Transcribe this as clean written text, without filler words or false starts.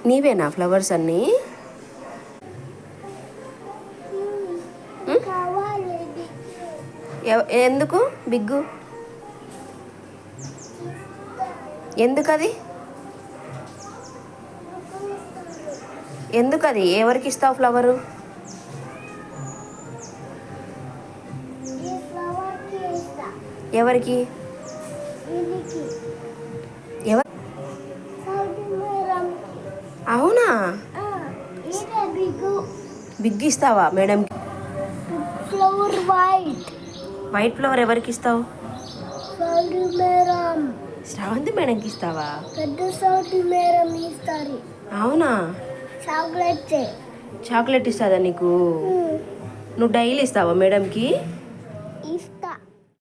నీవేనా ఫ్లవర్స్ అన్నీ? ఎందుకు బిగ్గు? ఎందుకది? ఎందుకది? ఎవరికి ఇస్తావు ఫ్లవరు? ఎవరికి? ఎవరు? అవునా? బిగ్ ఇస్తావా మేడంకి? ఫ్లవర్ వైట్ ఫ్లవర్ ఎవరికి ఇస్తావు? శ్రావంతి మేడంకి ఇస్తావా? పెద్ద శ్రావంతి మేడం ఇస్తారు. అవునా? చాక్లెట్ ఇస్తుందా నీకు? నువ్వు డైలీ ఇస్తావా మేడంకి?